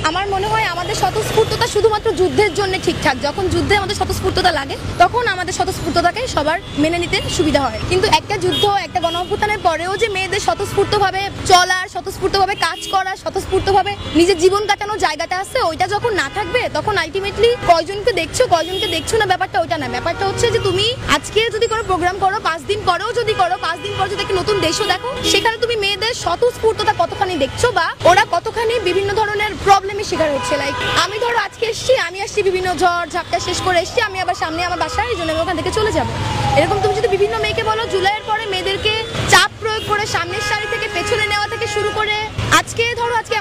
আমার মনে হয় আমাদের স্বতঃস্ফূর্ততা শুধুমাত্র যুদ্ধের জন্য ঠিকঠাক। যখন যুদ্ধে আমাদের স্বতঃস্ফূর্ততা লাগে তখন আমাদের স্বতঃস্ফূর্ততাকে সবার মেনে নিতে সুবিধা হয়। কিন্তু একটা যুদ্ধ, একটা গণঅভ্যুত্থানের পরেও যে মেয়েদের স্বতঃস্ফূর্তভাবে চলার, স্বতঃস্ফূর্তভাবে কাজ করার, স্বতঃস্ফূর্তভাবে নিজের জীবন কাটানোর জায়গাটা আছে, ওইটা যখন না থাকবে তখন আলটিমেটলি কয়জনকে দেখছো না, ব্যাপারটা ওইটা না। ব্যাপারটা হচ্ছে যে তুমি আজকে যদি কোনো প্রোগ্রাম করো, 5 দিন পরেও যদি করো, 5 দিন পর যদি একটা নতুন দেশও দেখো, সেখানে তুমি মেয়েদের স্বতঃস্ফূর্ততা কতখানি দেখছো বা ওরা কতখানি বিভিন্ন ধরনের প্রবলেমের শিকার হচ্ছে। লাইক আমি ধরো আজকে আমি আসছি বিভিন্ন ঝড় ঝাপটা শেষ করে এসছি, আমি আবার সামনে আমার বাসায়, এই জন্য আমি ওখান থেকে চলে যাবো। এরকম তুমি যদি বিভিন্ন মেয়েকে বলো, জুলাইয়ের পরে মেয়েদেরকে চাপ প্রয়োগ করে সামনের সারি থেকে পেছনে নেওয়া থেকে শুরু করে আজকে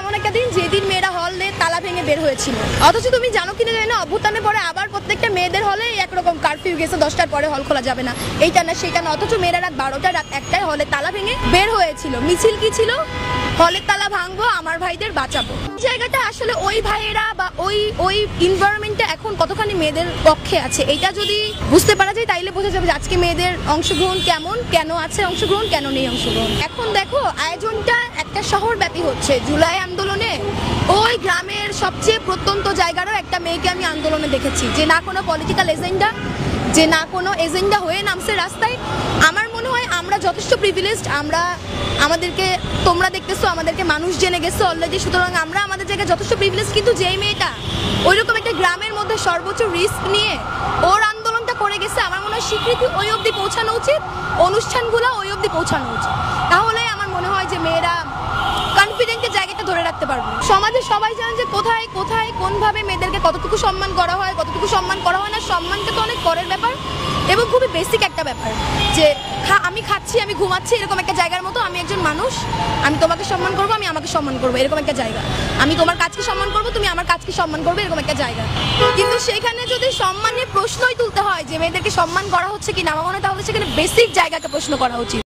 এমন একটা দিন যেদিন মেয়েরা হলে তালা ভেঙে বের হয়েছিল, অথচ তুমি জানো কিনা জানি না, অভ্যুত্থানের পরে আবার প্রত্যেকটা মেয়েদের হলে একরকম কারফিউ গেছে, 10টার পরে হল খোলা যাবে না, এইটা না সেইটা না, অথচ মেয়েরা রাত 12টা রাত 1টায় হলে তালা ভেঙে বের হয়েছিল। মিছিল কি ছিল? হলের তালা ভাঙবো, আমার ভাইদের বাঁচাবো। জায়গাটা আসলে ওই ভাইয়েরা বা ওই এনভায়রনমেন্টটা এখন কতখানি মেয়েদের পক্ষে আছে, এটা যদি বুঝতে পারা যায় তাইলে বোঝা যাবে যে আজকে মেয়েদের অংশগ্রহণ কেমন, কেন আছে অংশগ্রহণ, কেন নেই অংশগ্রহণ। এখন দেখো আয়োজনটা একটা শহর ব্যাপী হচ্ছে। জুলাই আন্দোলনে ওই গ্রামের সবচেয়ে প্রত্যন্ত জায়গারও একটা মেয়েকে আমি আন্দোলনে দেখেছি, যে না কোনো পলিটিক্যাল এজেন্ডা, যে না কোনো এজেন্ডা হয়ে নামছে রাস্তায়। আমার মনে হয় আমরা যথেষ্ট প্রিভিলেজড, আমাদেরকে তোমরা দেখতেছো, আমাদেরকে মানুষ জেনে গেছে অলরেডি, সুতরাং আমরা আমাদের জায়গায় যথেষ্ট প্রিভিলেজ। কিন্তু যেই মেয়েটা ওইরকম একটা গ্রামের মধ্যে সর্বোচ্চ রিস্ক নিয়ে ওর আন্দোলনটা করে গেছে, আমার মনে হয় স্বীকৃতি ওই অবধি পৌঁছানো উচিত, অনুষ্ঠানগুলো ওই অবধি পৌঁছানো উচিত। তাহলে আমার মনে হয় যে মেয়েরা কনফিডেন্টের জায়গাটা ধরে রাখতে পারবে। সমাজে সবাই জানে যে কোথায় কোথায় কোনভাবে মেয়েদেরকে কতটুকু সম্মান করা হয়, কতটুকু সম্মান করা হয় না। সম্মানটা তো অনেক পরের ব্যাপার এবং খুবই বেসিক একটা ব্যাপার, যে আমি খাচ্ছি, আমি ঘুমাচ্ছি, এরকম একটা জায়গার মতো আমি একজন মানুষ, আমি তোমাকে সম্মান করবো, আমি আমাকে সম্মান করবো, এরকম একটা জায়গা। আমি তোমার কাজকে সম্মান করবো, তুমি আমার কাজকে সম্মান করবে, এরকম একটা জায়গা। কিন্তু সেখানে যদি সম্মানের প্রশ্নই তুলতে হয় যে মেয়েদেরকে সম্মান করা হচ্ছে কি না, আমার মনে হয় তাহলে সেখানে বেসিক জায়গাকে প্রশ্ন করা উচিত।